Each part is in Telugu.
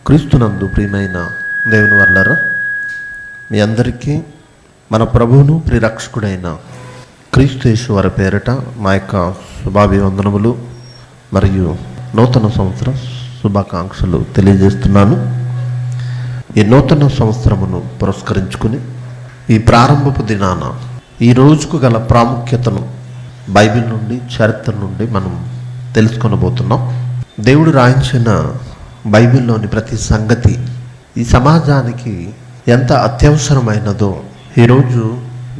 క్రీస్తునందు ప్రియమైన దేవుని వల్లరా మీ అందరికీ మన ప్రభువును ప్రియరక్షకుడైన క్రీస్తు యేసు వారి పేరిట మా యొక్క శుభాభివందనములు మరియు నూతన సంవత్సర శుభాకాంక్షలు తెలియజేస్తున్నాను. ఈ నూతన సంవత్సరమును పురస్కరించుకుని ఈ ప్రారంభపు దినాన ఈ రోజుకు గల ప్రాముఖ్యతను బైబిల్ నుండి, చరిత్ర నుండి మనం తెలుసుకొనబోతున్నాం. దేవుడు రాయించిన బైబిల్లోని ప్రతి సంగతి ఈ సమాజానికి ఎంత అత్యవసరమైనదో ఈరోజు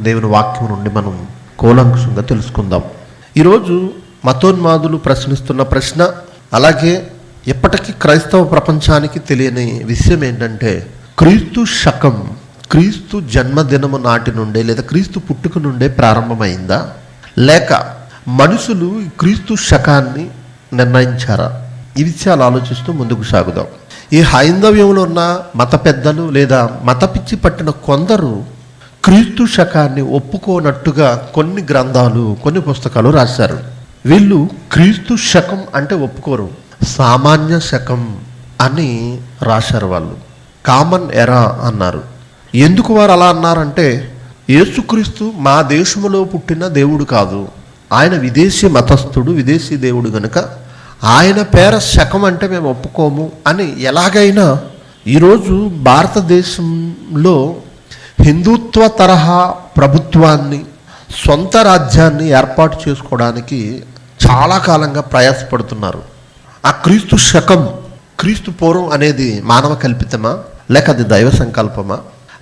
దేవుని వాక్యం నుండి మనం కూలంకషంగా తెలుసుకుందాం. ఈరోజు మతోన్మాదులు ప్రశ్నిస్తున్న ప్రశ్న, అలాగే ఇప్పటికీ క్రైస్తవ ప్రపంచానికి తెలియని విషయం ఏంటంటే, క్రీస్తు శకం క్రీస్తు జన్మదినము నాటి నుండే లేదా క్రీస్తు పుట్టుక నుండే ప్రారంభమైందా, లేక మనుషులు క్రీస్తు శకాన్ని నిర్ణయించారా? ఈ విషయాలు ఆలోచిస్తూ ముందుకు సాగుదాం. ఈ హైందవ్యంలో ఉన్న మత పెద్దలు లేదా మత పిచ్చి పట్టిన కొందరు క్రీస్తు శకాన్ని ఒప్పుకోనట్టుగా కొన్ని గ్రంథాలు, కొన్ని పుస్తకాలు రాశారు. వీళ్ళు క్రీస్తు శకం అంటే ఒప్పుకోరు, సామాన్య శకం అని రాశారు. వాళ్ళు కామన్ ఎరా అన్నారు. ఎందుకు వారు అలా అన్నారంటే, యేసుక్రీస్తు మా దేశంలో పుట్టిన దేవుడు కాదు, ఆయన విదేశీ మతస్థుడు, విదేశీ దేవుడు గనుక ఆయన పేర శకం అంటే మేము ఒప్పుకోము అని ఎలాగైనా ఈరోజు భారతదేశంలో హిందుత్వ తరహా ప్రభుత్వాన్ని, సొంత రాజ్యాన్ని ఏర్పాటు చేసుకోవడానికి చాలా కాలంగా ప్రయాసపడుతున్నారు. ఆ క్రీస్తు శకం, క్రీస్తు పూర్వం అనేది మానవ కల్పితమా లేక అది దైవ సంకల్పమా?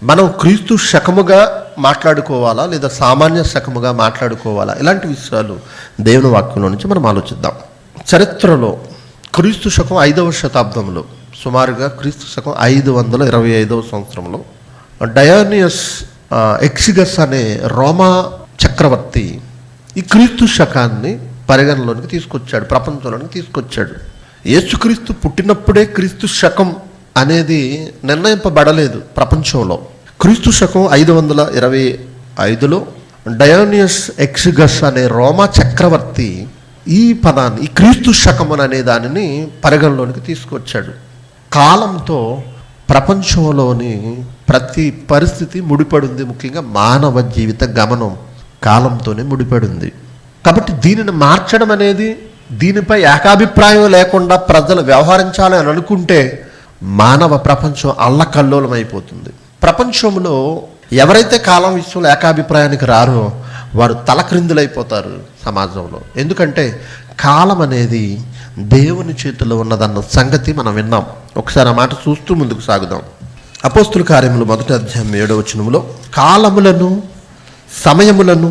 మనం క్రీస్తు శకముగా మాట్లాడుకోవాలా లేదా సామాన్య శకముగా మాట్లాడుకోవాలా? ఇలాంటి విషయాలు దేవుని వాక్యంలో నుంచి మనం ఆలోచిద్దాం. చరిత్రలో క్రీస్తు శకం 5వ శతాబ్దంలో, సుమారుగా క్రీస్తు శకం 525వ సంవత్సరంలో డయోనియస్ ఎక్సిగస్ అనే రోమా చక్రవర్తి ఈ క్రీస్తు శకాన్ని పరిగణలోనికి తీసుకొచ్చాడు, ప్రపంచంలోనికి తీసుకొచ్చాడు. యేసుక్రీస్తు పుట్టినప్పుడే క్రీస్తు శకం అనేది నిర్ణయింపబడలేదు ప్రపంచంలో. క్రీస్తు శకం 525లో డయోనియస్ ఎక్సిగస్ అనే రోమా చక్రవర్తి ఈ పదాన్ని, ఈ క్రీస్తు శకం అనే దానిని పరిగణలోనికి తీసుకొచ్చాడు. కాలంతో ప్రపంచంలోని ప్రతి పరిస్థితి ముడిపడింది. ముఖ్యంగా మానవ జీవిత గమనం కాలంతోనే ముడిపడింది. కాబట్టి దీనిని మార్చడం అనేది, దీనిపై ఏకాభిప్రాయం లేకుండా ప్రజలు వ్యవహరించాలి అని అనుకుంటే మానవ ప్రపంచం అల్లకల్లోలం అయిపోతుంది. ప్రపంచంలో ఎవరైతే కాలం విషయంలో ఏకాభిప్రాయానికి రారో వారు తలక్రిందులైపోతారు సమాజంలో. ఎందుకంటే కాలం అనేది దేవుని చేతిలో ఉన్నదన్న సంగతి మనం విన్నాం. ఒకసారి ఆ మాట చూస్తూ ముందుకు సాగుదాం. అపోస్తుల కార్యములు 1వ అధ్యాయం 7వ వచనములో, కాలములను సమయములను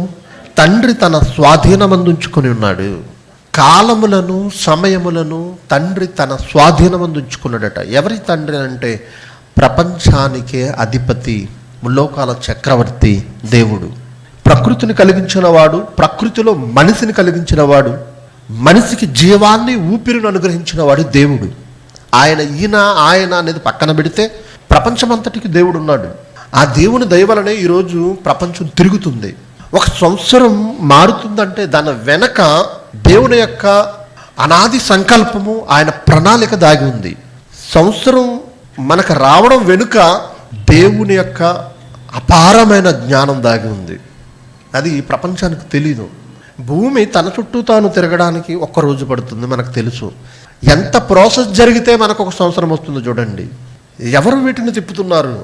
తండ్రి తన స్వాధీనమందుంచుకొని ఉన్నాడు. కాలములను సమయములను తండ్రి తన స్వాధీనమందుంచుకున్నాడట. ఎవరి తండ్రి అంటే ప్రపంచానికే అధిపతి, ముల్లోకాల చక్రవర్తి దేవుడు. ప్రకృతిని కలిగించిన వాడు, ప్రకృతిలో మనిషిని కలిగించిన వాడు, మనిషికి జీవాన్ని, ఊపిరిని అనుగ్రహించిన వాడు దేవుడు. ఆయన అనేది పక్కన పెడితే ప్రపంచమంతటికి దేవుడు ఉన్నాడు. ఆ దేవుని దయ వలనే ఈరోజు ప్రపంచం తిరుగుతుంది. ఒక సంవత్సరం మారుతుందంటే దాని వెనక దేవుని యొక్క అనాది సంకల్పము, ఆయన ప్రణాళిక దాగి ఉంది. సంవత్సరం మనకు రావడం వెనుక దేవుని యొక్క అపారమైన జ్ఞానం దాగి ఉంది. అది ప్రపంచానికి తెలీదు. భూమి తన చుట్టూ తాను తిరగడానికి ఒక్కరోజు పడుతుంది, మనకు తెలుసు. ఎంత ప్రాసెస్ జరిగితే మనకు ఒక సంవత్సరం వస్తుందో చూడండి. ఎవరు వీటిని తిప్పుతున్నారు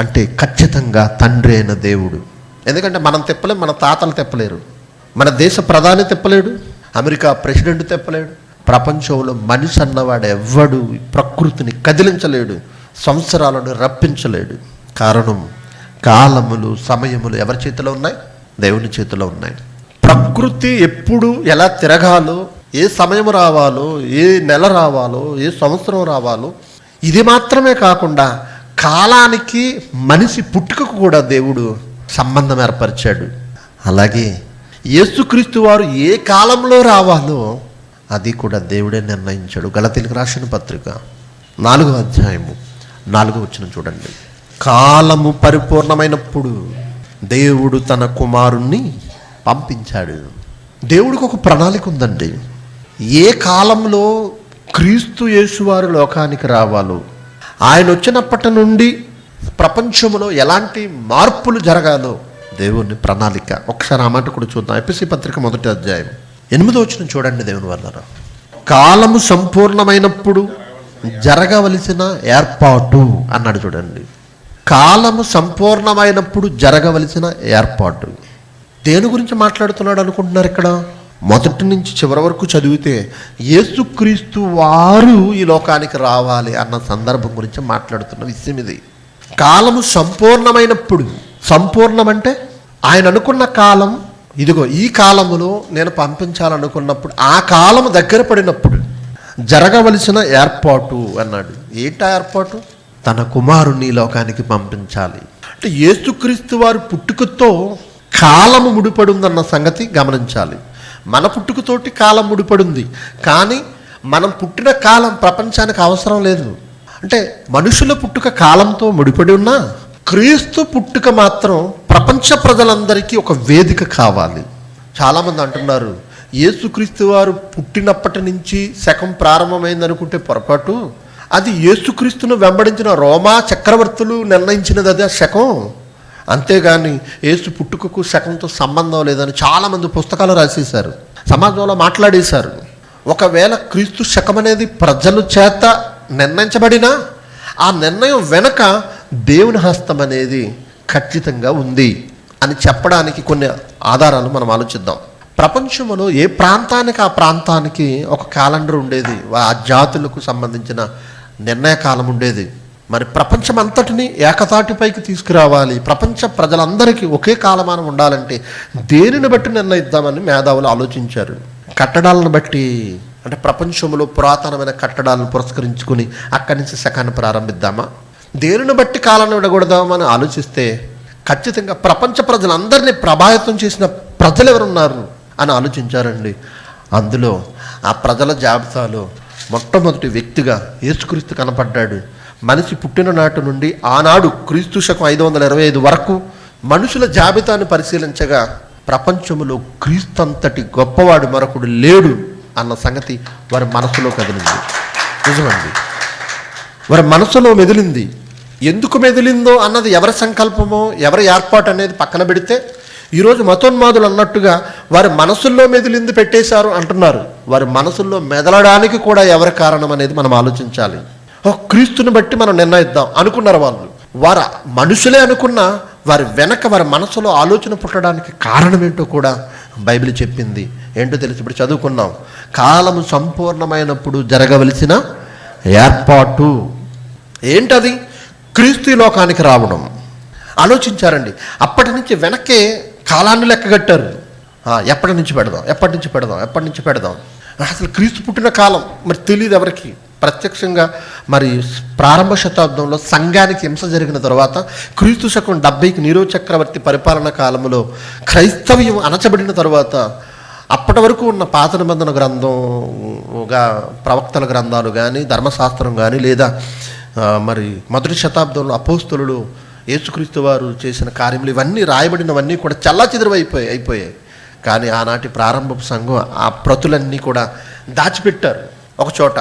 అంటే ఖచ్చితంగా తండ్రి అయిన దేవుడు. ఎందుకంటే మనం తిప్పలేం, మన తాతలు తిప్పలేరు, మన దేశ ప్రధాని తిప్పలేడు, అమెరికా ప్రెసిడెంట్ తిప్పలేడు. ప్రపంచంలో మనిషి అన్నవాడు ఎవ్వడు ప్రకృతిని కదిలించలేడు, సంవత్సరాలను రప్పించలేడు. కారణం కాలములు, సమయములు ఎవరి చేతిలో ఉన్నాయి? దేవుని చేతిలో ఉన్నాయి. ప్రకృతి ఎప్పుడు ఎలా తిరగాలో, ఏ సమయం రావాలో, ఏ నెల రావాలో, ఏ సంవత్సరం రావాలో, ఇది మాత్రమే కాకుండా కాలానికి మనిషి పుట్టుకకు కూడా దేవుడు సంబంధం ఏర్పరిచాడు. అలాగే యేసుక్రీస్తు వారు ఏ కాలంలో రావాలో అది కూడా దేవుడే నిర్ణయించాడు. గలతీయులకు రాసిన పత్రిక 4వ అధ్యాయము 4వ వచనం చూడండి. కాలము పరిపూర్ణమైనప్పుడు దేవుడు తన కుమారుణ్ణి పంపించాడు. దేవుడికి ఒక ప్రణాళిక ఉందండి. ఏ కాలంలో క్రీస్తు యేసు వారు లోకానికి రావాలో ఆయన వచ్చినప్పటి నుండి ప్రపంచంలో ఎలాంటి మార్పులు జరగాలో దేవుని ప్రణాళిక. ఒకసారి ఆ మాట కూడా చూద్దాం. ఎఫెసీ పత్రిక 1వ అధ్యాయం 8వ వచనం చూడండి. దేవుని వల్ల కాలము సంపూర్ణమైనప్పుడు జరగవలసిన ఏర్పాటు అన్నాడు చూడండి. కాలము సంపూర్ణమైనప్పుడు జరగవలసిన ఏర్పాటు. దేని గురించి మాట్లాడుతున్నాడు అనుకుంటున్నారు? ఇక్కడ మొదటి నుంచి చివరి వరకు చదివితే యేసుక్రీస్తు వారు ఈ లోకానికి రావాలి అన్న సందర్భం గురించి మాట్లాడుతున్న విషయం ఇది. కాలము సంపూర్ణమైనప్పుడు, సంపూర్ణం అంటే ఆయన అనుకున్న కాలం, ఇదిగో ఈ కాలములో నేను పంపించాలనుకున్నప్పుడు, ఆ కాలము దగ్గర పడినప్పుడు జరగవలసిన ఏర్పాటు అన్నాడు. ఏంటా ఏర్పాటు? తన కుమారుని లోకానికి పంపించాలి. అంటే యేసుక్రీస్తు వారు పుట్టుకతో కాలము ముడిపడి ఉందన్న సంగతి గమనించాలి. మన పుట్టుకతోటి కాలం ముడిపడింది, కానీ మనం పుట్టిన కాలం ప్రపంచానికి అవసరం లేదు. అంటే మనుషుల పుట్టుక కాలంతో ముడిపడి ఉన్నా క్రీస్తు పుట్టుక మాత్రం ప్రపంచ ప్రజలందరికీ ఒక వేదిక కావాలి. చాలామంది అంటున్నారు యేసుక్రీస్తు వారు పుట్టినప్పటి నుంచి శకం ప్రారంభమైంది అనుకుంటే పొరపాటు. అది యేసుక్రీస్తును వెంబడించిన రోమా చక్రవర్తులు నిర్ణయించినది, అది ఆ శకం. అంతేగాని యేసు పుట్టుకకు శకంతో సంబంధం లేదని చాలామంది పుస్తకాలు రాసేశారు, సమాజంలో మాట్లాడేశారు. ఒకవేళ క్రీస్తు శకం అనేది ప్రజల చేత నిర్ణయించబడినా ఆ నిర్ణయం వెనక దేవుని హస్తం అనేది ఖచ్చితంగా ఉంది అని చెప్పడానికి కొన్ని ఆధారాలు మనం ఆలోచిద్దాం. ప్రపంచంలో ఏ ప్రాంతానికి ఆ ప్రాంతానికి ఒక క్యాలెండర్ ఉండేది, ఆ జాతులకు సంబంధించిన నిర్ణయ కాలం ఉండేది. మరి ప్రపంచం అంతటిని ఏకతాటిపైకి తీసుకురావాలి, ప్రపంచ ప్రజలందరికీ ఒకే కాలమానం ఉండాలంటే దేనిని బట్టి నిర్ణయిద్దామని మేధావులు ఆలోచించారు. కట్టడాలను బట్టి, అంటే ప్రపంచంలో పురాతనమైన కట్టడాలను పురస్కరించుకుని అక్కడి నుంచి శకాన్ని ప్రారంభిద్దామా, దేనిని బట్టి కాలాన్ని విడగొడదామని ఆలోచిస్తే ఖచ్చితంగా ప్రపంచ ప్రజలందరినీ ప్రభావితం చేసిన ప్రజలు ఎవరున్నారు అని ఆలోచించారండి. అందులో ఆ ప్రజల జాబితాలో మొట్టమొదటి వ్యక్తిగా యేసుక్రీస్తు కనపడ్డాడు. మనిషి పుట్టిన నాటి నుండి ఆనాడు క్రీస్తు శకం 525 వరకు మనుషుల జాబితాను పరిశీలించగా ప్రపంచంలో క్రీస్తు అంతటి గొప్పవాడు మరొకడు లేడు అన్న సంగతి వారి మనసులో కదిలింది. నిజమండి, వారి మనసులో మెదిలింది. ఎందుకు మెదిలిందో అన్నది ఎవరి సంకల్పమో ఎవరి ఏర్పాటు అనేది పక్కన పెడితే, ఈరోజు మతోన్మాదులు అన్నట్టుగా వారి మనసుల్లో మెదిలింది పెట్టేశారు అంటున్నారు. వారి మనసుల్లో మెదలడానికి కూడా ఎవరి కారణం అనేది మనం ఆలోచించాలి. క్రీస్తుని బట్టి మనం నిర్ణయిద్దాం అనుకున్నారు వాళ్ళు. వారు మనుషులే అనుకున్న వారి వెనక వారి మనసులో ఆలోచన పుట్టడానికి కారణం ఏంటో కూడా బైబిల్ చెప్పింది. ఏంటో తెలిసి ఇప్పుడు చదువుకున్నాం. కాలము సంపూర్ణమైనప్పుడు జరగవలసిన ఏర్పాటు. ఏంటది? క్రీస్తు లోకానికి రావడం. ఆలోచించారండి. అప్పటి నుంచి వెనక్కే కాలాన్ని లెక్కగట్టారు. ఎప్పటి నుంచి పెడదాం. అసలు క్రీస్తు పుట్టిన కాలం మరి తెలియదు ఎవరికి. ప్రత్యక్షంగా మరి ప్రారంభ శతాబ్దంలో సంఘానికి హింస జరిగిన తర్వాత క్రీస్తు శకం 70కి నీరో చక్రవర్తి పరిపాలన కాలంలో క్రైస్తవ్యం అణచబడిన తర్వాత అప్పటి వరకు ఉన్న పాత నిబంధన గ్రంథంగా ప్రవక్తల గ్రంథాలు కానీ ధర్మశాస్త్రం కానీ లేదా మరి మొదటి శతాబ్దంలో అపోస్తలులు యేసుక్రీస్తు వారు చేసిన కార్యములు ఇవన్నీ రాయబడినవన్నీ కూడా చల్లాచెదురు అయిపోయాయి. కానీ ఆనాటి ప్రారంభపు సంఘం ఆ ప్రతులన్నీ కూడా దాచిపెట్టారు ఒక చోట.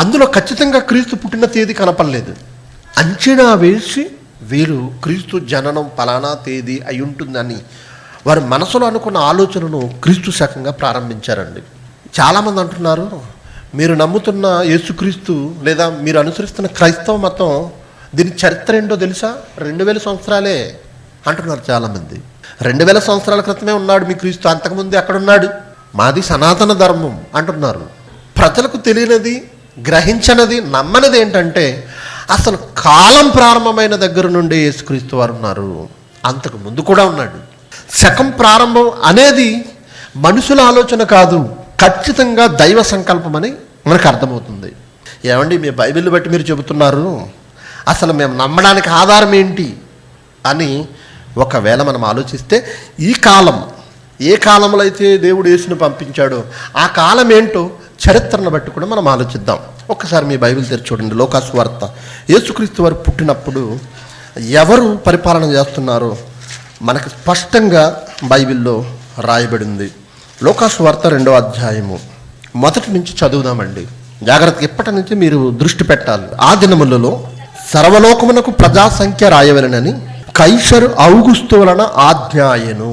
అందులో ఖచ్చితంగా క్రీస్తు పుట్టిన తేదీ కనపడలేదు. అంచనా వేసి వీరు క్రీస్తు జననం పలానా తేదీ అయి ఉంటుందని వారి మనసులో అనుకున్న ఆలోచనను క్రీస్తు శకంగా ప్రారంభించారండి. చాలామంది అంటున్నారు, మీరు నమ్ముతున్న యేసుక్రీస్తు లేదా మీరు అనుసరిస్తున్న క్రైస్తవ మతం దీని చరిత్ర ఏంటో తెలుసా? 2000 సంవత్సరాలే అంటున్నారు చాలామంది. 2000 సంవత్సరాల క్రితమే ఉన్నాడు మీ క్రీస్తు, అంతకుముందు ఎక్కడున్నాడు? మాది సనాతన ధర్మం అంటున్నారు. ప్రజలకు తెలియనిది, గ్రహించనిది, నమ్మనిది ఏంటంటే అసలు కాలం ప్రారంభమైన దగ్గర నుండి యేసుక్రీస్తు వారు ఉన్నారు. అంతకు ముందు కూడా ఉన్నాడు. శకం ప్రారంభం అనేది మనుషుల ఆలోచన కాదు, ఖచ్చితంగా దైవ సంకల్పం అని మనకు అర్థమవుతుంది. ఏమండి, మీ బైబిల్ బట్టి మీరు చెబుతున్నారు, అసలు మేము నమ్మడానికి ఆధారం ఏంటి అని ఒకవేళ మనం ఆలోచిస్తే ఈ కాలం ఏ కాలంలో అయితే దేవుడు యేసుని పంపించాడో ఆ కాలం ఏంటో చరిత్రను బట్టి కూడా మనం ఆలోచిద్దాం. ఒక్కసారి మీ బైబిల్ తెరిచి చూడండి. లోకాసు వార్త. యేసుక్రీస్తు వారు పుట్టినప్పుడు ఎవరు పరిపాలన చేస్తున్నారో మనకు స్పష్టంగా బైబిల్లో రాయబడింది. లోకాసు వార్త 2వ అధ్యాయము మొదటి నుంచి చదువుదామండి. జాగ్రత్తగా ఇప్పటి నుంచి మీరు దృష్టి పెట్టాలి. ఆ దినములలో సర్వలోకమునకు ప్రజాసంఖ్య రాయవలెనని కైసరు ఔగుస్తు వలన ఆజ్ఞాయను.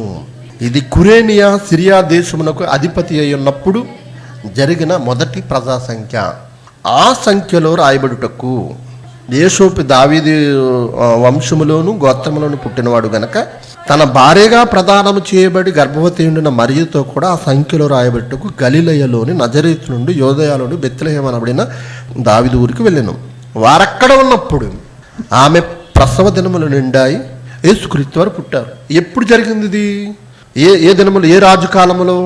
ఇది కురేనియా సిరియా దేశమునకు అధిపతి అయి ఉన్నప్పుడు జరిగిన మొదటి ప్రజాసంఖ్య. ఆ సంఖ్యలో రాయబడుటకు యేసోపు దావీదు వంశములోను గోత్రములోను పుట్టినవాడు గనక తన భార్యగా ప్రదానము చేయబడి గర్భవతి ఉండిన మరియతో కూడా ఆ సంఖ్యలో రాయబడుటకు గలిలయలోని నజరేతు నుండి యోదయలోని బెత్లెహేము అనబడిన దావీదు ఊరికి వెళ్ళాను. వారక్కడ ఉన్నప్పుడు ఆమె ప్రసవ దినములు నిండాయి, యేసుక్రీస్తు వారు పుట్టారు. ఎప్పుడు జరిగింది ఇది? ఏ దినములు, ఏ రాజు కాలంలో?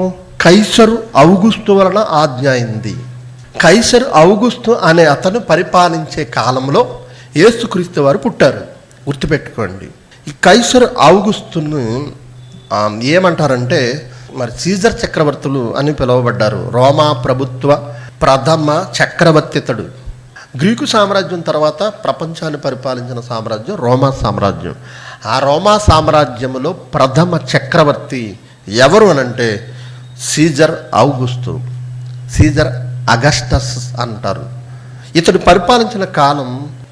కైసరు ఔగుస్తు వలన ఆజ్ఞ అయింది. కైసరు ఔగుస్తు అనే అతను పరిపాలించే కాలంలో యేసుక్రీస్తు వారు పుట్టారు. గుర్తుపెట్టుకోండి. ఈ కైసరు ఔగుస్తును ఏమంటారంటే మరి సీజర్ చక్రవర్తులు అని పిలువబడ్డారు. రోమా ప్రభుత్వ ప్రథమ చక్రవర్తి ఇతడు. గ్రీకు సామ్రాజ్యం తర్వాత ప్రపంచాన్ని పరిపాలించిన సామ్రాజ్యం రోమా సామ్రాజ్యం. ఆ రోమా సామ్రాజ్యంలో ప్రథమ చక్రవర్తి ఎవరు అనంటే సీజర్ ఔగుస్తు, సీజర్ అగస్టస్ అంటారు. ఇతడు పరిపాలించిన కాలం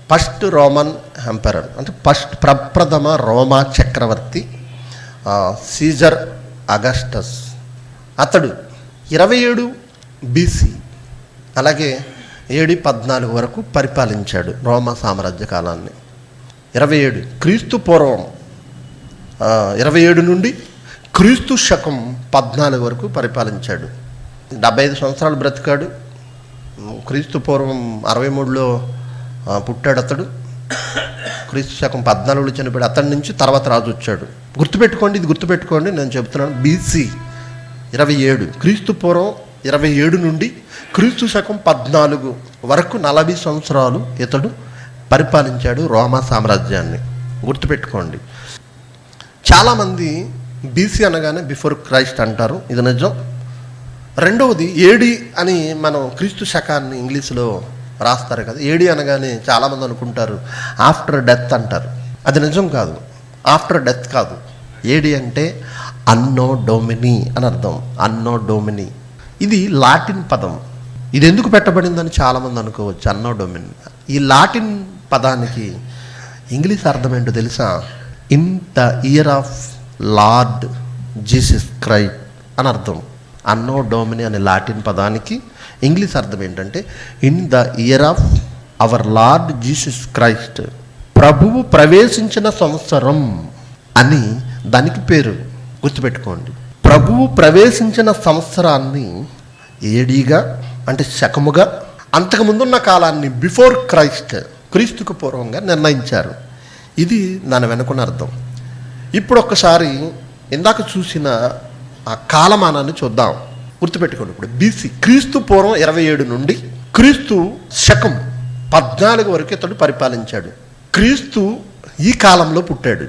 ఫస్ట్ రోమన్ ఎంపరర్, అంటే ప్రప్రథమ రోమా చక్రవర్తి సీజర్ అగస్టస్. అతడు 27 BC అలాగే AD 14 వరకు పరిపాలించాడు రోమా సామ్రాజ్య కాలాన్ని. 27 క్రీస్తు పూర్వం 27 నుండి క్రీస్తు శకం 14 వరకు పరిపాలించాడు. 75 సంవత్సరాలు బ్రతికాడు. క్రీస్తు పూర్వం 63లో పుట్టాడు అతడు. క్రీస్తు శకం 14లో చనిపోయాడు. అతడి నుంచి తర్వాత రాజు వచ్చాడు. గుర్తుపెట్టుకోండి, ఇది గుర్తుపెట్టుకోండి, నేను చెబుతున్నాను. BC 27, క్రీస్తు పూర్వం 27 నుండి క్రీస్తు శకం 14 వరకు 40 సంవత్సరాలు ఇతడు పరిపాలించాడు రోమా సామ్రాజ్యాన్ని. గుర్తుపెట్టుకోండి. చాలామంది BC అనగానే బిఫోర్ క్రైస్ట్ అంటారు, ఇది నిజం. రెండవది AD అని మనం క్రీస్తు శకాన్ని ఇంగ్లీష్లో రాస్తారు కదా. AD అనగానే చాలామంది అనుకుంటారు ఆఫ్టర్ డెత్ అంటారు. అది నిజం కాదు, ఆఫ్టర్ డెత్ కాదు. AD అంటే అన్నో డొమిని అని అర్థం. అన్నో డొమిని ఇది లాటిన్ పదం. ఇది ఎందుకు పెట్టబడిందని చాలామంది అనుకోవచ్చు, అన్నో డొమిని. ఈ లాటిన్ పదానికి ఇంగ్లీష్ అర్థం ఏంటో తెలుసా? In the year of lord Jesus Christ అని అర్థం. అన్నో డొమిని అనే లాటిన్ పదానికి ఇంగ్లీష్ అర్థం ఏంటంటే in the year of our Lord Jesus Christ, ప్రభువు ప్రవేశించిన సంవత్సరం అని దానికి పేరు. గుర్తుపెట్టుకోండి. ప్రభువు ప్రవేశించిన సంవత్సరాన్ని ఏడీగా అంటే శకముగా, అంతకుముందున్న కాలాన్ని బిఫోర్ క్రైస్ట్ క్రీస్తుకు పూర్వంగా నిర్ణయించారు. ఇది దాని వెనుకున్న అర్థం. ఇప్పుడు ఒక్కసారి ఇందాక చూసిన ఆ కాలమానాన్ని చూద్దాం. గుర్తుపెట్టుకోండి. ఇప్పుడు BC క్రీస్తు పూర్వం 27 నుండి క్రీస్తు శకం 14 వరకు ఇతడు పరిపాలించాడు. క్రీస్తు ఈ కాలంలో పుట్టాడు.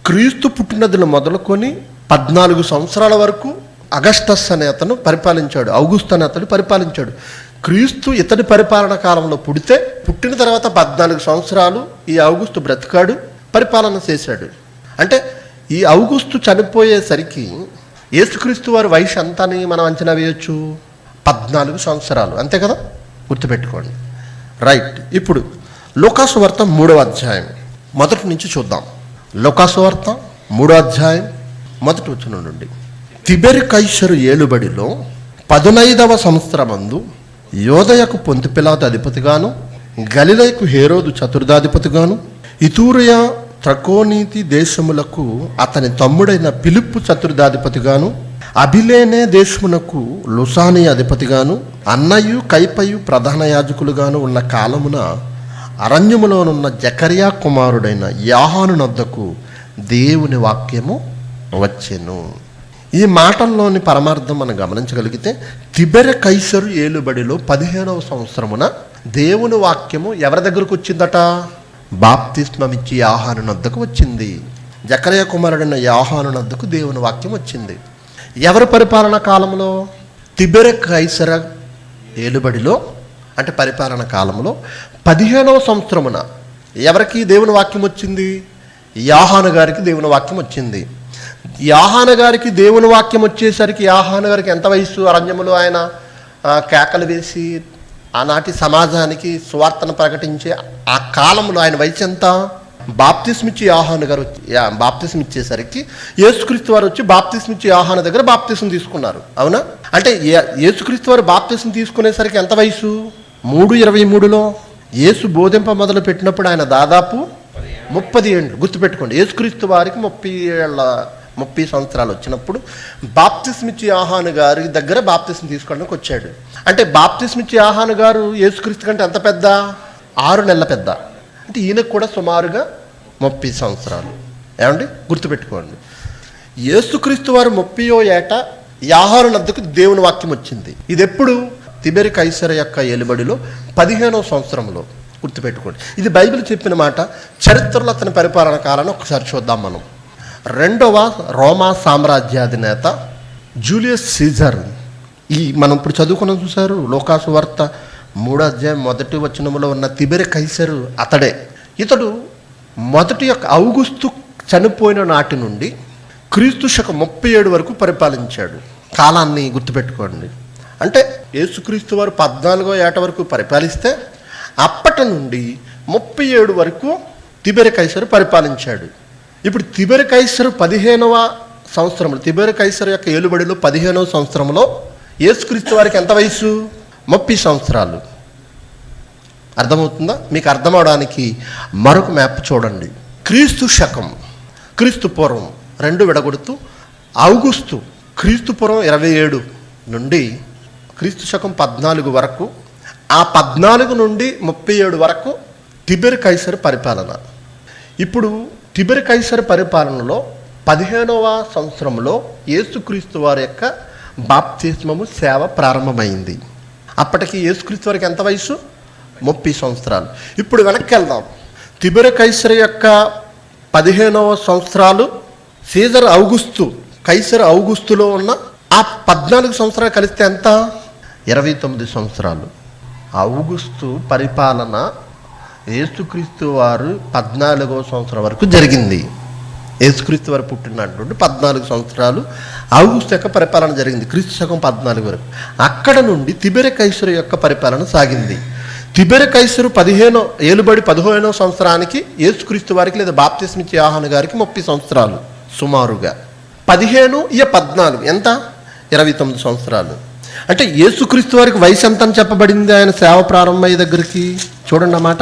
క్రీస్తు పుట్టినదిని మొదలుకొని 14 సంవత్సరాల వరకు అగస్టస్ అనే అతను పరిపాలించాడు. ఔగుస్తు అనే అతడు పరిపాలించాడు. క్రీస్తు ఇతడి పరిపాలన కాలంలో పుట్టిన తర్వాత 14 సంవత్సరాలు ఈ ఔగుస్తు బ్రతికాడు, పరిపాలన చేశాడు. అంటే ఈ ఔగుస్తు చనిపోయేసరికి యేసుక్రీస్తు వారి వయసు అంతాని మనం అంచనా వేయొచ్చు, 14 సంవత్సరాలు, అంతే కదా. గుర్తుపెట్టుకోండి. రైట్. ఇప్పుడు లూకాసు వార్త 3వ అధ్యాయం మొదటి నుంచి చూద్దాం. లూకాసు వార్త 3వ అధ్యాయం మొదటి వచనం నుండి. తిబెరి కైసరు ఏలుబడిలో 15వ సంవత్సరమందు యోదయకు పొంతి పిలాతు అధిపతిగాను, గలిలయకు హేరోదు చతుర్థాధిపతిగాను, ఇతూరయ త్రకోనీతి దేశములకు అతని తమ్ముడైన ఫిలిప్పు చతుర్థాధిపతిగాను, అబిలేనే దేశమునకు లుసాని అధిపతిగాను, అన్నయు కైపయు ప్రధాన యాజకులుగాను ఉన్న కాలమున అరణ్యములోనున్న జకర్యా కుమారుడైన యోహాను నొద్దకు దేవుని వాక్యము వచ్చెను. ఈ మాటల్లోని పరమార్థం మనం గమనించగలిగితే, తిబెరి కైసరు ఏలుబడిలో 15వ సంవత్సరమున దేవుని వాక్యము ఎవరి దగ్గరకు వచ్చిందట? బాప్తిస్మమిచ్చి యోహాను నొద్దకు వచ్చింది. జకర్యా కుమారుడైన యోహాను నొద్దకు దేవుని వాక్యం వచ్చింది. ఎవరి పరిపాలన కాలంలో? తిబెరి కైసర ఏలుబడిలో అంటే పరిపాలన కాలంలో 15వ సంవత్సరమున ఎవరికి దేవుని వాక్యం వచ్చింది? యోహాను గారికి దేవుని వాక్యం వచ్చింది. యోహాను గారికి దేవుని వాక్యం వచ్చేసరికి యోహాను గారికి ఎంత వయసు? అరణ్యములో ఆయన కేకలు వేసి ఆనాటి సమాజానికి సువార్తను ప్రకటించే ఆ కాలంలో ఆయన వయసు ఎంత? బాప్తిస్మిచ్చి యోహాను గారు బాప్తిస్మ ఇచ్చేసరికి యేసుక్రీస్తు వారు వచ్చి బాప్తిస్మిచ్చి యోహాను దగ్గర బాప్తిస్మ తీసుకున్నారు. అవునా? అంటే యేసుక్రీస్తు వారు బాప్తిస్మ తీసుకునేసరికి ఎంత వయసు? 3:23లో యేసు బోధింప మొదలు పెట్టినప్పుడు ఆయన దాదాపు 30 ఏళ్ళు. గుర్తుపెట్టుకోండి, యేసుక్రీస్తు వారికి 30 సంవత్సరాలు వచ్చినప్పుడు బాప్తిస్మిచ్చి యోహాను గారి దగ్గర బాప్తిస్మ తీసుకోవడానికి వచ్చాడు. అంటే బాప్తిస్మిచ్చి యోహాను గారు యేసుక్రీస్తు కంటే ఎంత పెద్ద? 6 నెలల పెద్ద. అంటే ఈయనకు కూడా సుమారుగా 30 సంవత్సరాలు. ఏమండి? గుర్తుపెట్టుకోండి, యేసుక్రీస్తు వారు 30వ ఏట యోహాను నద్దకు దేవుని వాక్యం వచ్చింది. ఇది ఎప్పుడు? తిబెరి కైసరు యొక్క ఏలుబడిలో 15వ సంవత్సరంలో. గుర్తుపెట్టుకోండి, ఇది బైబిల్ చెప్పిన మాట. చరిత్రలో అతని పరిపాలన కాలాన్ని ఒకసారి చూద్దాం మనం. 2వ రోమా సామ్రాజ్యాధినేత జూలియస్ సీజర్, మనం ఇప్పుడు చదువుకున్నాం చూసారు, లోకాసు వార్త 3వ అధ్యాయం 1వ వచనంలో ఉన్న తిబెరి కైసరు అతడే. ఇతడు ఔగుస్తు చనిపోయిన నాటి నుండి క్రీస్తు శకం 37 వరకు పరిపాలించాడు. కాలాన్ని గుర్తుపెట్టుకోండి. అంటే యేసుక్రీస్తు వారు 14వ ఏట వరకు పరిపాలిస్తే అప్పటి నుండి 37 వరకు తిబెరి కైసరు పరిపాలించాడు. ఇప్పుడు తిబెరి కైసరు 15వ సంవత్సరంలో, తిబెరి కైసరు యొక్క ఏలుబడిలో 15వ సంవత్సరంలో యేసుక్రీస్తు వారికి ఎంత వయసు? 30 సంవత్సరాలు. అర్థమవుతుందా? మీకు అర్థమవడానికి మరొక మ్యాప్ చూడండి. క్రీస్తు శకం, క్రీస్తు పూర్వం 2 విడగొడుతూ ఔగుస్తు క్రీస్తు పూర్వం 27 నుండి క్రీస్తు శకం 14 వరకు, ఆ 14 నుండి 37 వరకు తిబెరి కైసరు పరిపాలన. ఇప్పుడు తిబెరి కైసరు పరిపాలనలో 15వ సంవత్సరంలో యేసుక్రీస్తు వారి యొక్క బాప్తిస్మము సేవ ప్రారంభమైంది. అప్పటికి యేసుక్రీస్తు వారికి ఎంత వయసు? 30 సంవత్సరాలు. ఇప్పుడు వెనక్కి వెళ్దాం. తిబెరి కైసరు యొక్క 15వ సంవత్సరాలు సీజర్ ఔగుస్తు కైసరు ఔగుస్తులో ఉన్న ఆ 14 సంవత్సరాలు కలిస్తే ఎంత? 29 సంవత్సరాలు. ఔగుస్తు పరిపాలన యేసుక్రీస్తు వారు 14వ సంవత్సరం వరకు జరిగింది. యేసుక్రీస్తు వారు పుట్టినటువంటి 14 సంవత్సరాలు ఔగుస్తు యొక్క పరిపాలన జరిగింది, క్రీస్తు శకం 14 వరకు. అక్కడ నుండి తిబెరి కైసరు యొక్క పరిపాలన సాగింది. తిబెరి కైసరు 15వ సంవత్సరానికి యేసుక్రీస్తు వారికి లేదా బాప్తిస్మిచ్చి యోహాను గారికి 30 సంవత్సరాలు సుమారుగా. 15 ఎంత? 29 సంవత్సరాలు. అంటే యేసుక్రీస్తు వారికి వయసు ఎంత అని చెప్పబడింది ఆయన సేవ ప్రారంభమయ్యే దగ్గరికి? చూడండి అన్నమాట,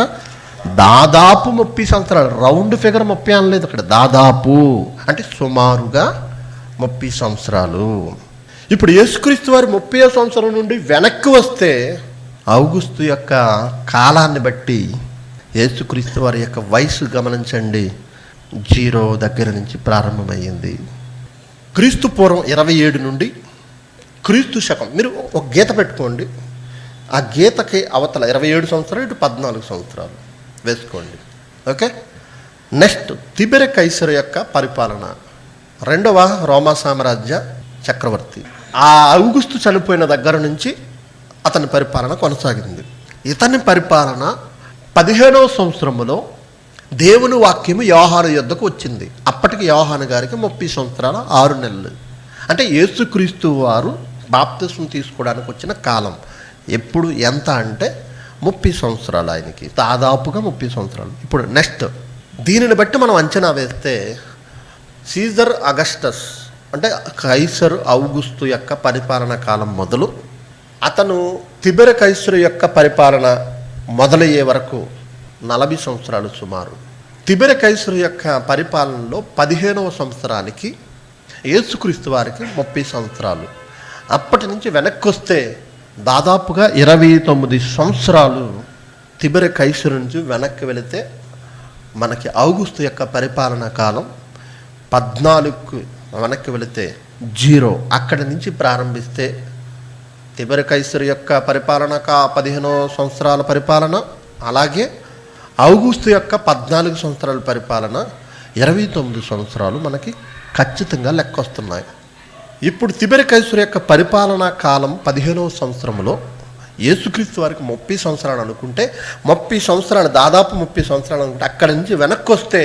దాదాపు 30 సంవత్సరాలు. రౌండ్ ఫిగర్ 30 అనలేదు అక్కడ, దాదాపు అంటే సుమారుగా 30 సంవత్సరాలు. ఇప్పుడు యేసుక్రీస్తు వారి 30వ సంవత్సరం నుండి వెనక్కి వస్తే ఔగుస్తు యొక్క కాలాన్ని బట్టి యేసుక్రీస్తు వారి యొక్క వయసు గమనించండి, 0 దగ్గర నుంచి ప్రారంభమయ్యింది. క్రీస్తు పూర్వం 27 నుండి క్రీస్తు శకం, మీరు ఒక గీత పెట్టుకోండి, ఆ గీతకి అవతల 27 సంవత్సరాలు, ఇటు 14 సంవత్సరాలు వేసుకోండి. ఓకే. నెక్స్ట్ తిబెరి కైసరు యొక్క పరిపాలన, 2వ రోమా సామ్రాజ్య చక్రవర్తి. ఆ ఔగుస్తు చనిపోయిన దగ్గర నుంచి అతని పరిపాలన కొనసాగింది. ఇతని పరిపాలన 15వ సంవత్సరంలో దేవుని వాక్యము యోహాను యొద్దకు వచ్చింది. అప్పటికి యోహాను గారికి 30 సంవత్సరాల 6 నెలలు. అంటే యేసుక్రీస్తు వారు బాప్తిస్మం తీసుకోవడానికి వచ్చిన కాలం ఎప్పుడు ఎంత అంటే 30 సంవత్సరాలు, ఆయనకి దాదాపుగా 30 సంవత్సరాలు. ఇప్పుడు నెక్స్ట్ దీనిని బట్టి మనం అంచనా వేస్తే సీజర్ అగస్టస్ అంటే కైసరు ఔగుస్తు యొక్క పరిపాలన కాలం మొదలు అతను తిబెరి కైసరు యొక్క పరిపాలన మొదలయ్యే వరకు 40 సంవత్సరాలు సుమారు. తిబెరి కైసరు యొక్క పరిపాలనలో 15వ సంవత్సరానికి యేసుక్రీస్తు వారికి 30 సంవత్సరాలు. అప్పటి నుంచి వెనక్కి వస్తే దాదాపుగా 29 సంవత్సరాలు తిబెరి కైసరు నుంచి వెనక్కి వెళితే మనకి ఔగుస్తు యొక్క పరిపాలన కాలం 14కు వెనక్కి వెళితే 0. అక్కడి నుంచి ప్రారంభిస్తే తిబెరి కైసరు యొక్క పరిపాలన 15వ సంవత్సరాల పరిపాలన, అలాగే ఔగుస్తు యొక్క 14 సంవత్సరాల పరిపాలన, 29 సంవత్సరాలు మనకి ఖచ్చితంగా లెక్కొస్తున్నాయి. ఇప్పుడు తిబెరి కైసరు యొక్క పరిపాలనా కాలం 15వ సంవత్సరంలో యేసుక్రీస్తు వారికి 30 సంవత్సరాలు అనుకుంటే 30 సంవత్సరాలు, దాదాపు 30 సంవత్సరాలు అనుకుంటే అక్కడి నుంచి వెనక్కి వస్తే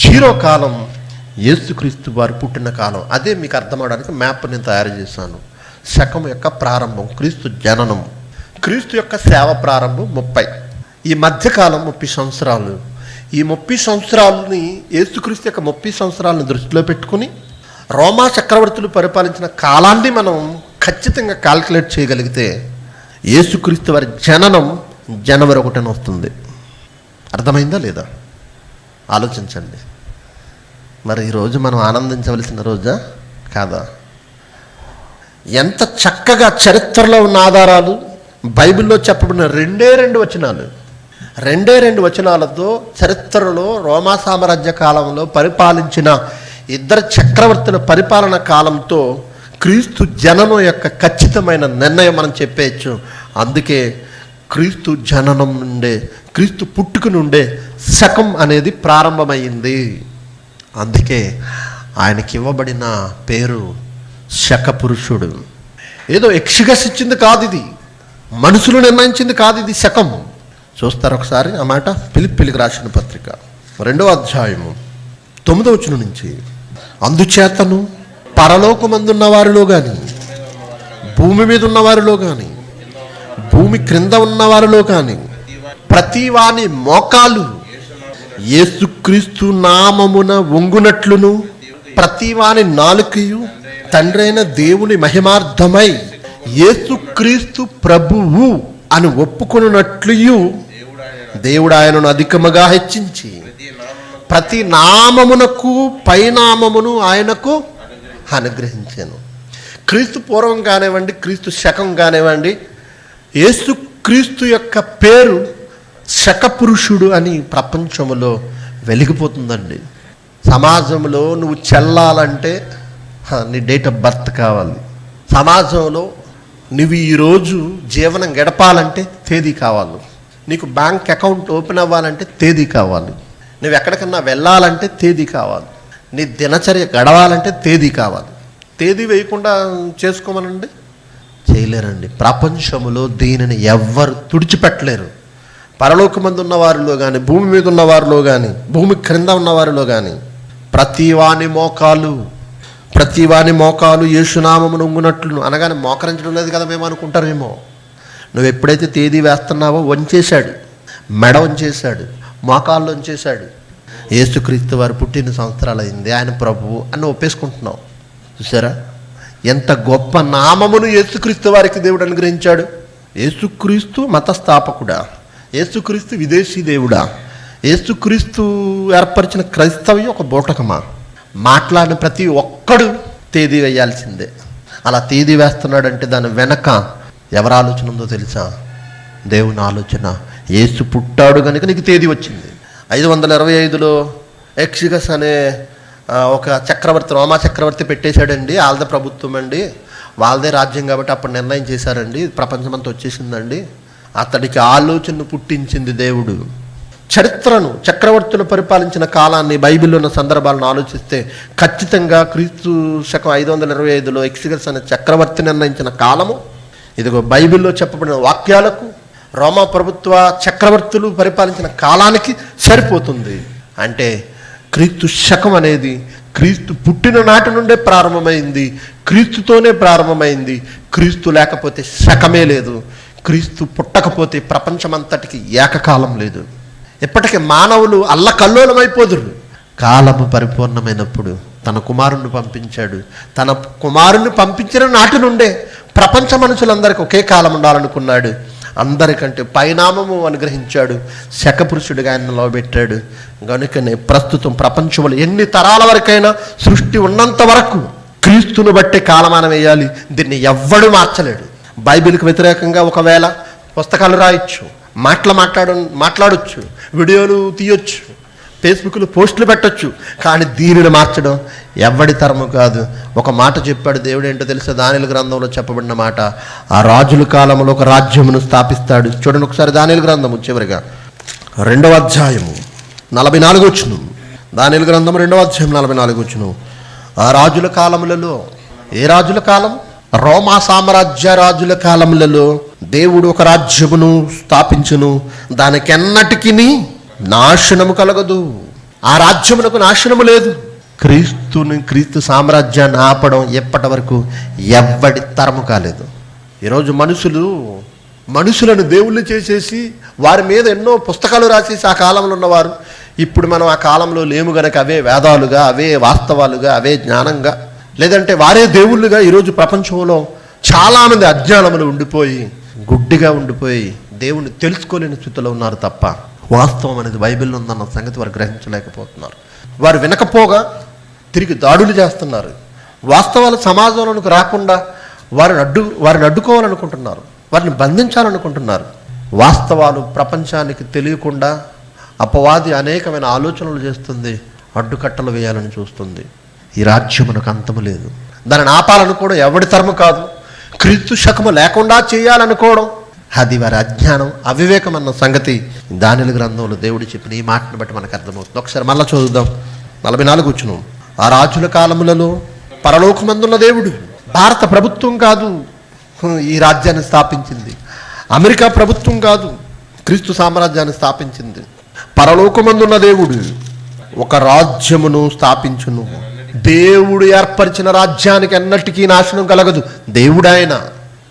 0 కాలం యేసుక్రీస్తు వారు పుట్టిన కాలం. అదే మీకు అర్థమవడానికి మ్యాప్ నేను తయారు చేశాను. శకం యొక్క ప్రారంభం, క్రీస్తు జననం, క్రీస్తు యొక్క సేవ ప్రారంభం 30. ఈ మధ్యకాలం 30 సంవత్సరాలు, ఈ 30 సంవత్సరాలని యేసుక్రీస్తు యొక్క 30 సంవత్సరాలను దృష్టిలో పెట్టుకుని రోమా చక్రవర్తులు పరిపాలించిన కాలాన్ని మనం ఖచ్చితంగా క్యాల్కులేట్ చేయగలిగితే యేసుక్రీస్తు వారి జననం జనవరి 1న వస్తుంది. అర్థమైందా లేదా? ఆలోచించండి. మరి ఈరోజు మనం ఆనందించవలసిన రోజా కాదా? ఎంత చక్కగా చరిత్రలో ఉన్న ఆధారాలు, బైబిల్లో చెప్పబడిన రెండే రెండు వచనాలతో చరిత్రలో రోమా సామ్రాజ్య కాలంలో పరిపాలించిన 2 చక్రవర్తుల పరిపాలన కాలంతో క్రీస్తు జననం యొక్క ఖచ్చితమైన నిర్ణయం మనం చెప్పేయచ్చు. అందుకే క్రీస్తు జననం నుండే, క్రీస్తు పుట్టుక నుండే శకం అనేది ప్రారంభమైంది. అందుకే ఆయనకి ఇవ్వబడిన పేరు శక పురుషుడు. ఏదో ఎక్స్‌గస్ ఇచ్చింది కాదు, ఇది మనుషులు నిర్ణయించింది కాదు, ఇది శకం. చూస్తారు ఒకసారి ఆ మాట. ఫిలిప్పీయులకు రాసిన పత్రిక 2వ అధ్యాయము 9వ వచనం నుంచి, అందుచేతను పరలోకమందున్న వారిలో కానీ, భూమి మీద ఉన్న వారిలో కానీ, భూమి క్రింద ఉన్న వారిలో కానీ ప్రతి వాని మోకాలు యేసుక్రీస్తు నామమున వంగునట్లును, ప్రతి వాని నాలుకయు తండ్రైన దేవుని మహిమార్థమై యేసుక్రీస్తు ప్రభువు అని ఒప్పుకొనున్నట్లు దేవుడు ఆయనను అధికముగా హెచ్చించి ప్రతి నామమునకు పైనామమును ఆయనకు అనుగ్రహించాను. క్రీస్తు పూర్వం కానివ్వండి, క్రీస్తు శకం కానివ్వండి, యేసుక్రీస్తు యొక్క పేరు శక పురుషుడు అని ప్రపంచంలో వెలిగిపోతుందండి. సమాజంలో నువ్వు చెల్లాలంటే నీ డేట్ ఆఫ్ బర్త్ కావాలి. సమాజంలో నువ్వు ఈరోజు జీవనం గడపాలంటే తేదీ కావాలి. నీకు బ్యాంక్ అకౌంట్ ఓపెన్ అవ్వాలంటే తేదీ కావాలి. నువ్వు ఎక్కడికన్నా వెళ్ళాలంటే తేదీ కావాలి. నీ దినచర్య గడవాలంటే తేదీ కావాలి. తేదీ వేయకుండా చేసుకోమనండి, చేయలేరండి. ప్రపంచంలో దీనిని ఎవ్వరు తుడిచిపెట్టలేరు. పరలోకమందు ఉన్న వారిలో కానీ, భూమి మీద ఉన్న వారిలో కానీ, భూమి క్రింద ఉన్న వారిలో కానీ ప్రతివాని మోకాలు యేసునామమును వంగునట్లు. అనగానే మోకరించడం లేదు కదా మేము అనుకుంటారేమో. నువ్వు ఎప్పుడైతే తేదీ వేస్తున్నావో వంచేశాడు, మెడ వంచేశాడు, మోకాళ్ళు వంచేశాడు. యేసుక్రీస్తు వారు పుట్టిన సంవత్సరాలు అయింది, ఆయన ప్రభువు అని ఒప్పేసుకుంటున్నావు. చూసారా ఎంత గొప్ప నామమును యేసుక్రీస్తు వారికి దేవుడు అనుగ్రహించాడు. యేసుక్రీస్తు మతస్థాపకుడా? యేసుక్రీస్తు విదేశీ దేవుడా? యేసుక్రీస్తు ఏర్పరిచిన క్రైస్తవ్యం ఒక బూటకమా? మాట్లాడిన ప్రతి ఒక్కడు తేదీ వేయాల్సిందే. అలా తేదీ వేస్తున్నాడంటే దాని వెనక ఎవరి ఆలోచన ఉందో తెలుసా? దేవుని ఆలోచన. యేసు పుట్టాడు కనుక నీకు తేదీ వచ్చింది. 525లో ఎక్స్‌గస్ అనే ఒక చక్రవర్తి, రోమా చక్రవర్తి పెట్టేశాడండి. వాళ్ళదే ప్రభుత్వం అండి, వాళ్ళదే రాజ్యం కాబట్టి అప్పుడు నిర్ణయం చేశారండి, ప్రపంచమంతా వచ్చేసిందండి. అతడికి ఆలోచనను పుట్టించింది దేవుడు. చరిత్రను, చక్రవర్తులు పరిపాలించిన కాలాన్ని, బైబిల్లో ఉన్న సందర్భాలను ఆలోచిస్తే ఖచ్చితంగా క్రీస్తు శకం 525లో ఎక్స్‌గస్ అనే చక్రవర్తి నిర్ణయించిన కాలము ఇదిగో బైబిల్లో చెప్పబడిన వాక్యాలకు, రోమా ప్రభుత్వ చక్రవర్తులు పరిపాలించిన కాలానికి సరిపోతుంది. అంటే క్రీస్తు శకం అనేది క్రీస్తు పుట్టిన నాటి నుండే ప్రారంభమైంది, క్రీస్తుతోనే ప్రారంభమైంది. క్రీస్తు లేకపోతే శకమే లేదు. క్రీస్తు పుట్టకపోతే ప్రపంచమంతటికి ఏకకాలం లేదు. ఇప్పటికీ మానవులు అల్లకల్లోలమైపోదురు. కాలము పరిపూర్ణమైనప్పుడు తన కుమారుణ్ణి పంపించాడు. తన కుమారుణ్ణి పంపించిన నాటి నుండే ప్రపంచ మనుషులందరికీ ఒకే కాలం ఉండాలనుకున్నాడు. అందరికంటే పైనామము అనుగ్రహించాడు. శకపురుషుడిగా ఆయన నిలవబెట్టాడు. కనుకనే ప్రస్తుతం ప్రపంచంలో ఎన్ని తరాల వరకైనా సృష్టి ఉన్నంత వరకు క్రీస్తును బట్టే కాలమానం వేయాలి. దీన్ని ఎవ్వడు మార్చలేడు. బైబిల్కి వ్యతిరేకంగా ఒకవేళ పుస్తకాలు రాయొచ్చు, మాట్లాడొచ్చు, వీడియోలు తీయొచ్చు, ఫేస్బుక్లో పోస్టులు పెట్టొచ్చు, కానీ దీనిని మార్చడం ఎవ్వడి తరము కాదు. ఒక మాట చెప్పాడు దేవుడు, ఏంటో తెలుసా? దానియేలు గ్రంథంలో చెప్పబడిన మాట. ఆ రాజుల కాలంలో ఒక రాజ్యమును స్థాపిస్తాడు. చూడండి ఒకసారి దానియేలు గ్రంథము చివరిగా 2వ అధ్యాయము 44వ వచనం. దానియేలు గ్రంథం 2వ అధ్యాయం 44వ వచనం. ఆ రాజుల కాలములలో, ఏ రాజుల కాలం? రోమా సామ్రాజ్య రాజుల కాలములలో దేవుడు ఒక రాజ్యమును స్థాపించును, దానికెన్నటికి నాశనము కలగదు. ఆ రాజ్యమునకు నాశనము లేదు. క్రీస్తు సామ్రాజ్యాన్ని ఆపడం ఎప్పటి వరకు ఎవ్వడి తరము కాలేదు. ఈరోజు మనుషులు మనుషులను దేవుళ్ళు చేసేసి వారి మీద ఎన్నో పుస్తకాలు రాసేసి ఆ కాలంలో ఉన్నవారు, ఇప్పుడు మనం ఆ కాలంలో లేము గనక అవే వేదాలుగా, అవే వాస్తవాలుగా, అవే జ్ఞానంగా, లేదంటే వారే దేవుళ్ళుగా ఈరోజు ప్రపంచంలో చాలామంది అజ్ఞానములు ఉండిపోయి, గుడ్డిగా ఉండిపోయి దేవుణ్ణి తెలుసుకోలేని స్థితిలో ఉన్నారు తప్ప వాస్తవం అనేది బైబిల్లో ఉందన్న సంగతి వారు గ్రహించలేకపోతున్నారు. వారు వినకపోగా తిరిగి దాడులు చేస్తున్నారు. వాస్తవాలు సమాజంలోకి రాకుండా వారిని అడ్డుకోవాలనుకుంటున్నారు, వారిని బంధించాలనుకుంటున్నారు. వాస్తవాలు ప్రపంచానికి తెలియకుండా అపవాది అనేకమైన ఆలోచనలు చేస్తుంది, అడ్డుకట్టలు వేయాలని చూస్తుంది. ఈ రాజ్యమునకు అంతము లేదు. దానిని ఆపాలని కూడా ఎవడి తరము కాదు. క్రీస్తు శకము లేకుండా చేయాలనుకోవడం అది వారి అజ్ఞానం, అవివేకం అన్న సంగతి దానియేలు గ్రంథంలో దేవుడు చెప్పిన ఈ మాటను బట్టి మనకు అర్థమవుతుంది. ఒకసారి మళ్ళీ చదువుదాం. 44 వచనం. ఆ రాజుల కాలములలో పరలోకమందున్న దేవుడు, భారత ప్రభుత్వం కాదు ఈ రాజ్యాన్ని స్థాపించింది, అమెరికా ప్రభుత్వం కాదు క్రీస్తు సామ్రాజ్యాన్ని స్థాపించింది, పరలోకమందున్న దేవుడు ఒక రాజ్యమును స్థాపించును. దేవుడు ఏర్పరిచిన రాజ్యానికి ఎన్నటికీ నాశనం కలగదు. దేవుడాయన,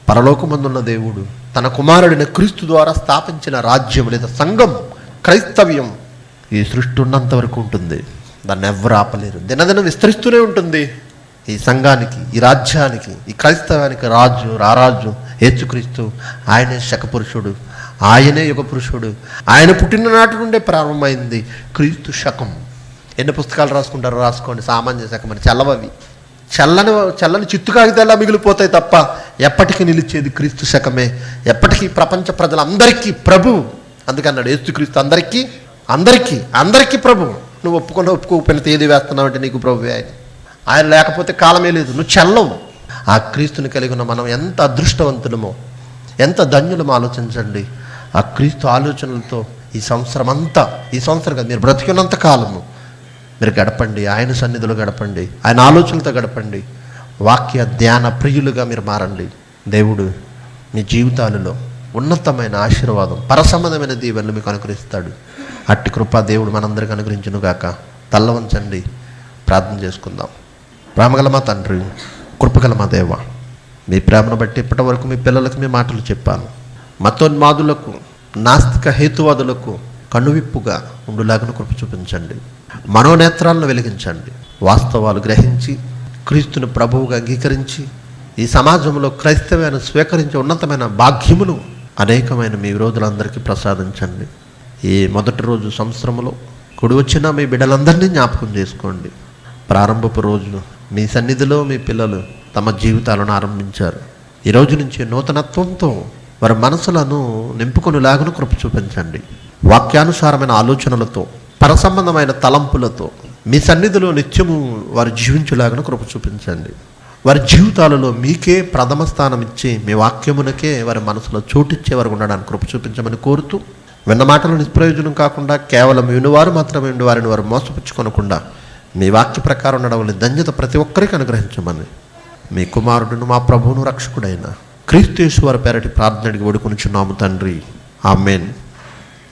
పరలోకమందున్న దేవుడు తన కుమారుడైన క్రీస్తు ద్వారా స్థాపించిన రాజ్యం లేదా సంఘం, క్రైస్తవ్యం ఈ సృష్టి ఉన్నంత వరకు ఉంటుంది. దాన్ని ఎవరు ఆపలేరు. దినదినం విస్తరిస్తూనే ఉంటుంది. ఈ సంఘానికి, ఈ రాజ్యానికి, ఈ క్రైస్తవానికి రారాజు యేసుక్రీస్తు. ఆయనే శకపురుషుడు, ఆయనే యుగ పురుషుడు. ఆయన పుట్టిన నాటి నుండే ప్రారంభమైంది క్రీస్తు శకం. ఎన్ని పుస్తకాలు రాసుకుంటారో రాసుకోండి. సామాన్య శకం అని చల్లవవి, చల్లని చిత్తు కాగితాలా మిగిలిపోతాయి తప్ప ఎప్పటికీ నిలిచేది క్రీస్తు శకమే. ఎప్పటికీ ప్రపంచ ప్రజలందరికీ ప్రభు. అందుకన్నాడు యేసుక్రీస్తు అందరికీ ప్రభు. నువ్వు ఒప్పుకోకపోయిన తేదీ వేస్తున్నావు అంటే నీకు ప్రభువే ఆయన లేకపోతే కాలమే లేదు. నువ్వు చల్లవు. ఆ క్రీస్తుని కలిగి ఉన్న మనం ఎంత అదృష్టవంతులమో, ఎంత ధన్యులమో ఆలోచించండి. ఆ క్రీస్తు ఆలోచనలతో ఈ సంవత్సరం కాదు, మీరు బ్రతికినంత కాలము మీరు గడపండి. ఆయన సన్నిధిలో గడపండి, ఆయన ఆలోచనలతో గడపండి. వాక్య ధ్యాన ప్రియులుగా మీరు మారండి. దేవుడు మీ జీవితాలలో ఉన్నతమైన ఆశీర్వాదం, పరసంబంధమైన దీవెనలు మీకు అనుగ్రహిస్తాడు. అట్టి కృప దేవుడు మనందరికీ అనుగ్రహించును గాక. తల్ల వంచండి, ప్రార్థన చేసుకుందాం. ప్రేమగల మా తండ్రి, కృపగల మా దేవ, మీ ప్రేమను బట్టి ఇప్పటి వరకు మీ పిల్లలకు మీ మాటలు చెప్పాను. మతోన్మాదులకు, నాస్తిక హేతువాదులకు కనువిప్పుగా ఉండులాగా కృప చూపించండి. మనోనేత్రాలను వెలిగించండి. వాస్తవాలు గ్రహించి క్రీస్తుని ప్రభువుగా అంగీకరించి ఈ సమాజంలో క్రైస్తవ్యాన్ని స్వీకరించే ఉన్నతమైన భాగ్యములు అనేకమైన మీ విరోధులందరికీ ప్రసాదించండి. ఈ మొదటి రోజు సంవత్సరంలో కూడి వచ్చిన మీ బిడ్డలందరినీ జ్ఞాపకం చేసుకోండి. ప్రారంభపు రోజు మీ సన్నిధిలో మీ పిల్లలు తమ జీవితాలను ఆరంభించారు. ఈ రోజు నుంచి నూతనత్వంతో వారి మనసులను నింపుకొనిలాగున కృప చూపించండి. వాక్యానుసారమైన ఆలోచనలతో, పరసంబంధమైన తలంపులతో మీ సన్నిధిలో నిత్యము వారు జీవించులాగున కృప చూపించండి. వారి జీవితాలలో మీకే ప్రథమ స్థానం ఇచ్చి మీ వాక్యమునకే వారి మనసులో చోటిచ్చే వారు ఉండడానికి కృప చూపించమని కోరుతూ, విన్న మాటలు నిష్ప్రయోజనం కాకుండా కేవలం వినువారు మాత్రమే ఉండి వారిని వారు మోసపుచ్చుకొనకుండా మీ వాక్య ప్రకారం నడవని ధన్యత ప్రతి ఒక్కరికి అనుగ్రహించమని మీ కుమారుడును మా ప్రభువును రక్షకుడైన క్రీస్తు యేసు వారి పేరటి ప్రార్థన అడిగి వేడుకొనుచున్నాము తండ్రి. ఆమేన్.